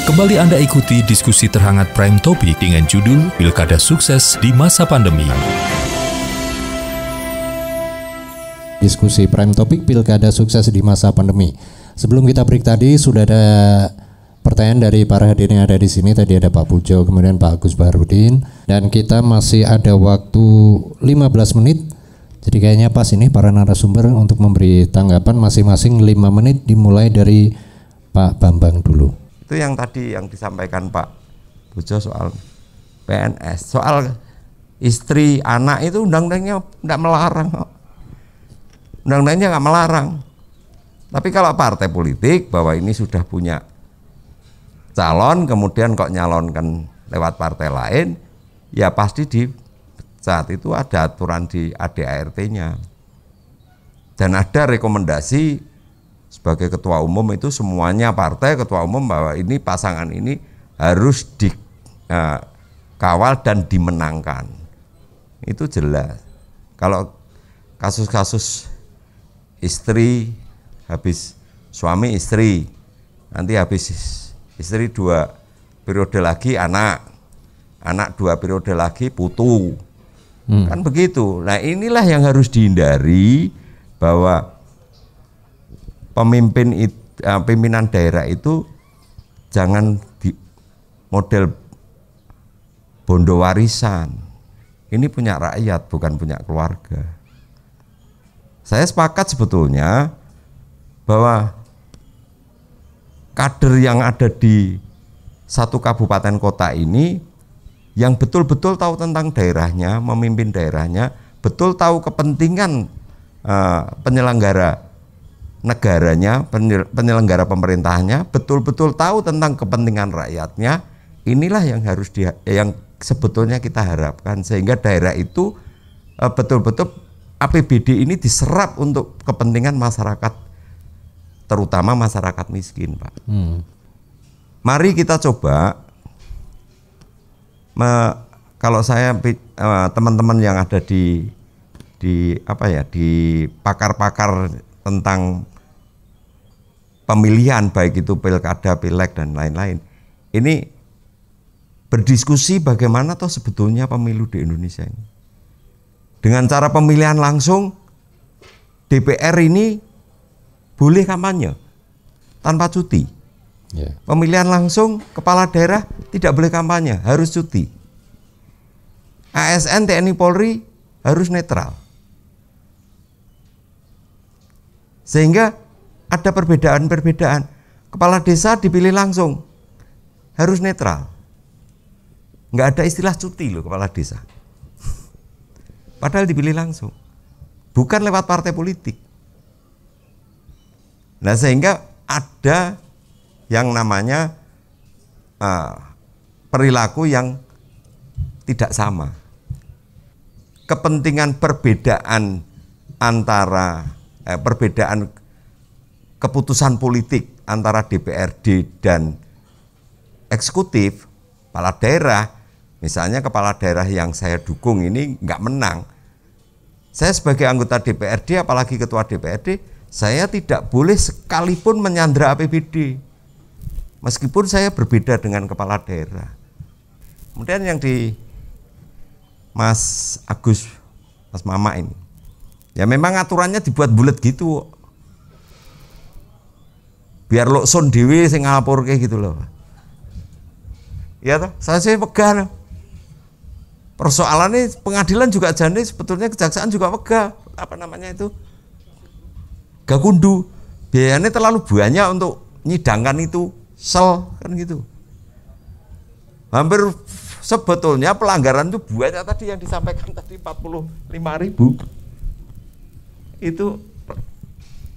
Kembali Anda ikuti diskusi terhangat Prime Topik dengan judul Pilkada Sukses di Masa Pandemi. Diskusi Prime Topik Pilkada Sukses di Masa Pandemi. Sebelum kita break tadi sudah ada pertanyaan dari para hadirin yang ada di sini. Tadi ada Pak Pujo, kemudian Pak Agus Baharudin, dan kita masih ada waktu 15 menit. Jadi kayaknya pas ini para narasumber untuk memberi tanggapan masing-masing 5 menit, dimulai dari Pak Bambang dulu. Itu yang tadi yang disampaikan Pak Pujo soal PNS, soal istri, anak itu undang-undangnya tidak melarang kok. Undang-undangnya nggak melarang. Tapi kalau partai politik bahwa ini sudah punya calon, kemudian kok nyalonkan lewat partai lain, ya pasti di saat itu ada aturan di ADART-nya. Dan ada rekomendasi sebagai ketua umum itu semuanya partai ketua umum bahwa ini pasangan ini harus dikawal dan dimenangkan. Itu jelas. Kalau kasus-kasus istri habis suami istri, nanti habis istri 2 periode lagi anak 2 periode lagi putu, kan begitu. Nah inilah yang harus dihindari, bahwa pimpinan daerah itu jangan di model bondo warisan. Ini punya rakyat, bukan punya keluarga. Saya sepakat sebetulnya bahwa kader yang ada di satu kabupaten kota ini yang betul-betul tahu tentang daerahnya, memimpin daerahnya, betul tahu kepentingan penyelenggara negaranya, penyelenggara pemerintahannya, betul-betul tahu tentang kepentingan rakyatnya. Inilah yang harus yang sebetulnya kita harapkan, sehingga daerah itu betul-betul APBD ini diserap untuk kepentingan masyarakat, terutama masyarakat miskin, Pak. Mari kita coba, kalau saya teman-teman yang ada di pakar-pakar tentang pemilihan, baik itu pilkada, pileg dan lain-lain, ini berdiskusi bagaimana toh sebetulnya pemilu di Indonesia ini. Dengan cara pemilihan langsung, DPR ini boleh kampanye tanpa cuti. Pemilihan langsung kepala daerah tidak boleh kampanye, harus cuti. ASN, TNI, Polri harus netral. Sehingga ada perbedaan-perbedaan. Kepala desa dipilih langsung, harus netral. Nggak ada istilah cuti loh kepala desa. Padahal dipilih langsung, bukan lewat partai politik. Nah sehingga ada yang namanya perilaku yang tidak sama. Kepentingan perbedaan antara perbedaan keputusan politik antara DPRD dan eksekutif, kepala daerah, misalnya kepala daerah yang saya dukung ini nggak menang. Saya sebagai anggota DPRD, apalagi ketua DPRD, saya tidak boleh sekalipun menyandra APBD, meskipun saya berbeda dengan kepala daerah. Kemudian yang di Mas Agus, Mas Mama ini, ya memang aturannya dibuat bulat gitu, biar lokson dewe sing ngapur kayak gitu loh. Ya toh, saya pegang. Persoalannya pengadilan juga jane, sebetulnya kejaksaan juga wegah, apa namanya itu, gakundu, biayanya terlalu banyak untuk nyidangkan itu, kan gitu. Hampir sebetulnya pelanggaran itu banyak tadi yang disampaikan tadi 45.000 itu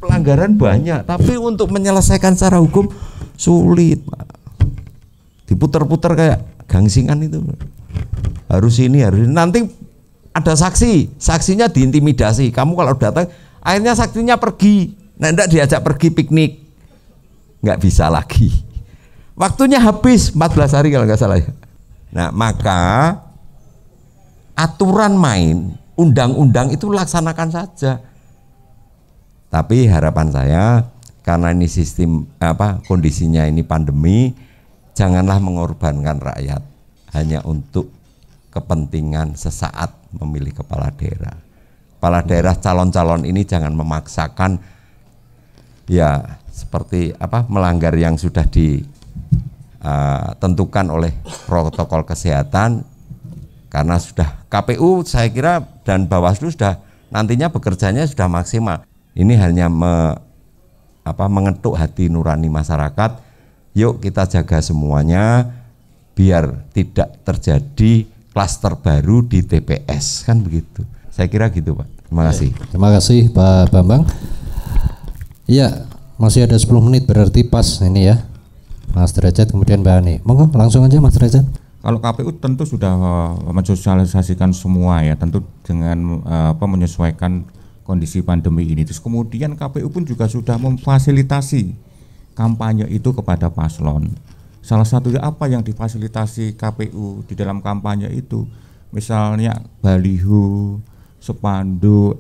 pelanggaran banyak, tapi untuk menyelesaikan secara hukum sulit, Pak. Diputar-putar kayak gangsingan itu. Harus ini. Nanti ada saksinya diintimidasi. Kamu kalau datang, akhirnya saksinya pergi. Nah, enggak diajak pergi piknik, nggak bisa lagi. Waktunya habis 14 hari kalau nggak salah ya. Nah, maka aturan main, undang-undang itu laksanakan saja. Tapi harapan saya, karena ini sistem kondisinya ini pandemi, janganlah mengorbankan rakyat hanya untuk kepentingan sesaat memilih kepala daerah. Kepala daerah calon-calon ini jangan memaksakan ya seperti melanggar yang sudah ditentukan oleh protokol kesehatan, karena sudah KPU saya kira dan Bawaslu sudah nantinya bekerjanya sudah maksimal. Ini hanya mengetuk hati nurani masyarakat. Yuk kita jaga semuanya biar tidak terjadi klaster baru di TPS, kan begitu. Saya kira gitu Pak. Terima kasih. Terima kasih Pak Bambang. Iya, masih ada 10 menit berarti pas ini ya. Mas Derajat kemudian Mbak Ani. Monggo langsung aja Mas Derajat. Kalau KPU tentu sudah mensosialisasikan semua ya, tentu dengan menyesuaikan kondisi pandemi ini. Terus kemudian KPU pun juga sudah memfasilitasi kampanye itu kepada paslon. Salah satunya apa yang difasilitasi KPU di dalam kampanye itu, misalnya baliho, spanduk,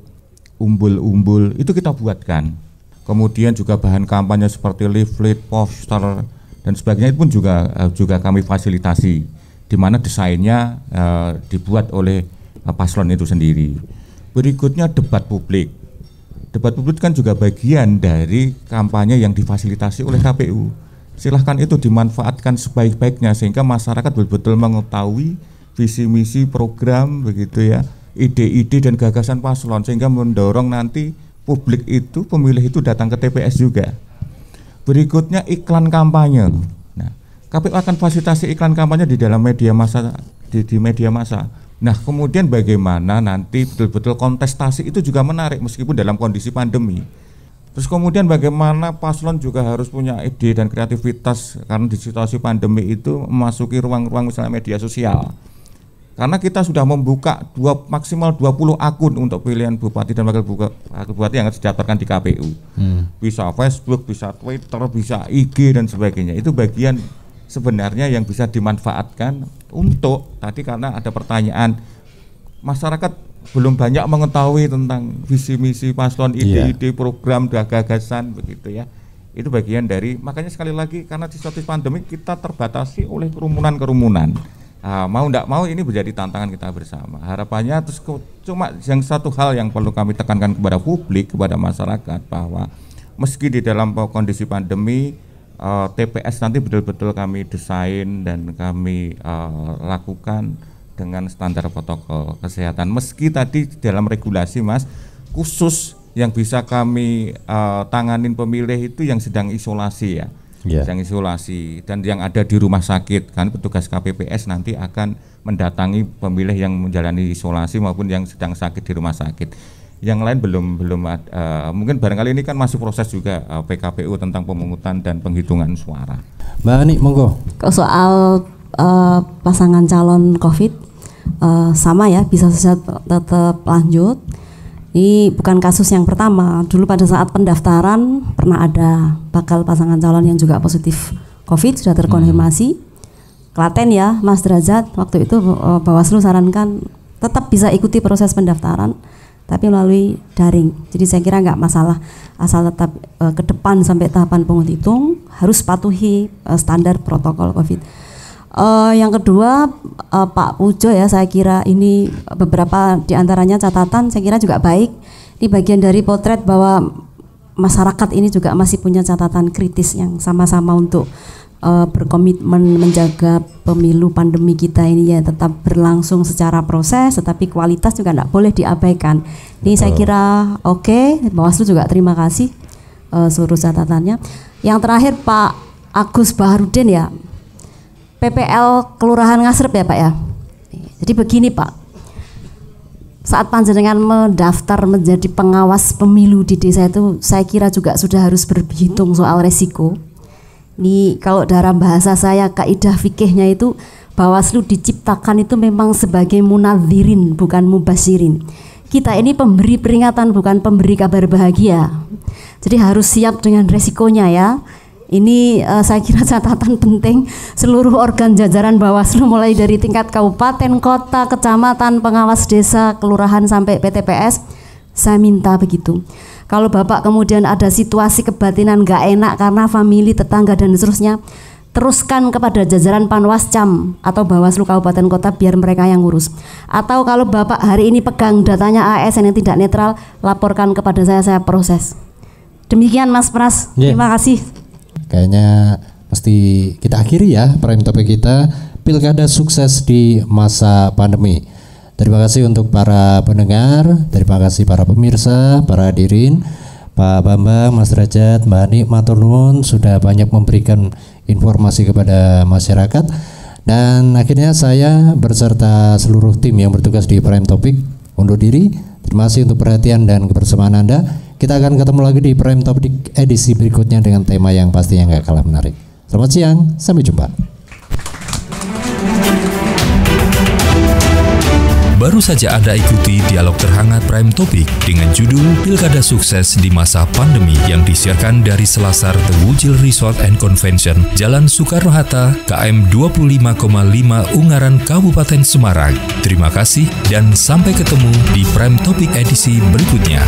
umbul-umbul itu kita buatkan. Kemudian juga bahan kampanye seperti leaflet, poster dan sebagainya itu pun juga kami fasilitasi, di mana desainnya dibuat oleh paslon itu sendiri. Berikutnya debat publik. Debat publik kan juga bagian dari kampanye yang difasilitasi oleh KPU. Silahkan itu dimanfaatkan sebaik-baiknya sehingga masyarakat betul-betul mengetahui visi misi program begitu ya, ide-ide dan gagasan paslon, sehingga mendorong nanti publik itu, pemilih itu datang ke TPS juga. Berikutnya iklan kampanye. Nah, KPU akan fasilitasi iklan kampanye di dalam media massa, di media massa. Nah, kemudian bagaimana nanti betul-betul kontestasi itu juga menarik meskipun dalam kondisi pandemi. Terus kemudian bagaimana paslon juga harus punya ide dan kreativitas karena di situasi pandemi itu memasuki ruang-ruang misalnya media sosial. Karena kita sudah membuka maksimal 20 akun untuk pilihan bupati dan wakil bupati yang didaftarkan di KPU. Bisa Facebook, bisa Twitter, bisa IG dan sebagainya. Itu bagian sebenarnya yang bisa dimanfaatkan untuk tadi, karena ada pertanyaan masyarakat belum banyak mengetahui tentang visi misi paslon, ide-ide program dan gagasan begitu ya. Itu bagian dari, makanya sekali lagi karena di situasi pandemi kita terbatasi oleh kerumunan. Mau tidak mau ini menjadi tantangan kita bersama. Harapannya terus cuma yang satu hal yang perlu kami tekankan kepada publik, kepada masyarakat, bahwa meski di dalam kondisi pandemi TPS nanti betul-betul kami desain dan kami lakukan dengan standar protokol kesehatan. Meski tadi dalam regulasi Mas, khusus yang bisa kami tanganin pemilih itu yang sedang isolasi ya, sedang isolasi dan yang ada di rumah sakit, kan petugas KPPS nanti akan mendatangi pemilih yang menjalani isolasi maupun yang sedang sakit di rumah sakit. Yang lain belum mungkin barangkali ini kan masih proses juga PKPU tentang pemungutan dan penghitungan suara. Mbak Ani, monggo. Soal pasangan calon COVID sama ya, bisa saja tetap lanjut. Ini bukan kasus yang pertama. Dulu pada saat pendaftaran pernah ada bakal pasangan calon yang juga positif COVID, sudah terkonfirmasi. Klaten ya Mas Derajat, waktu itu Bawaslu sarankan tetap bisa ikuti proses pendaftaran tapi melalui daring. Jadi saya kira nggak masalah, asal tetap ke depan sampai tahapan penghitung harus patuhi standar protokol COVID. Yang kedua Pak Pujo ya, saya kira ini beberapa diantaranya catatan saya kira juga baik. Ini bagian dari potret bahwa masyarakat ini juga masih punya catatan kritis yang sama-sama untuk berkomitmen menjaga pemilu pandemi kita ini ya tetap berlangsung secara proses, tetapi kualitas juga tidak boleh diabaikan. Ini saya kira oke. Bawaslu juga terima kasih seluruh catatannya. Yang terakhir Pak Agus Baharudin ya, PPL Kelurahan Ngasrep ya Pak ya. Jadi begini Pak, saat panjenengan mendaftar menjadi pengawas pemilu di desa itu saya kira juga sudah harus berhitung soal resiko. Ini kalau dalam bahasa saya kaidah fikihnya itu Bawaslu diciptakan itu memang sebagai munadzirin bukan mubasyirin. Kita ini pemberi peringatan bukan pemberi kabar bahagia. Jadi harus siap dengan resikonya ya. Ini saya kira catatan penting seluruh organ jajaran Bawaslu mulai dari tingkat kabupaten, kota, kecamatan, pengawas desa, kelurahan sampai PTPS. Saya minta begitu. Kalau Bapak kemudian ada situasi kebatinan nggak enak karena famili, tetangga dan seterusnya, teruskan kepada jajaran Panwascam atau Bawaslu Kabupaten Kota biar mereka yang ngurus. Atau kalau Bapak hari ini pegang datanya ASN yang tidak netral, laporkan kepada saya proses. Demikian Mas Pras, terima kasih. Kayaknya mesti kita akhiri ya prime topik kita, Pilkada sukses di masa pandemi. Terima kasih untuk para pendengar, terima kasih para pemirsa, para hadirin, Pak Bambang, Mas Derajat, Mbak Ani, matur nuwun sudah banyak memberikan informasi kepada masyarakat. Dan akhirnya saya berserta seluruh tim yang bertugas di Prime Topic undur diri. Terima kasih untuk perhatian dan kebersamaan Anda. Kita akan ketemu lagi di Prime Topic edisi berikutnya dengan tema yang pastinya nggak kalah menarik. Selamat siang, sampai jumpa. Baru saja Anda ikuti dialog terhangat Prime Topic dengan judul Pilkada Sukses di Masa Pandemi yang disiarkan dari Selasar The Wujil Resort and Convention, Jalan Soekarno-Hatta, KM 25,5 Ungaran, Kabupaten Semarang. Terima kasih dan sampai ketemu di Prime Topic edisi berikutnya.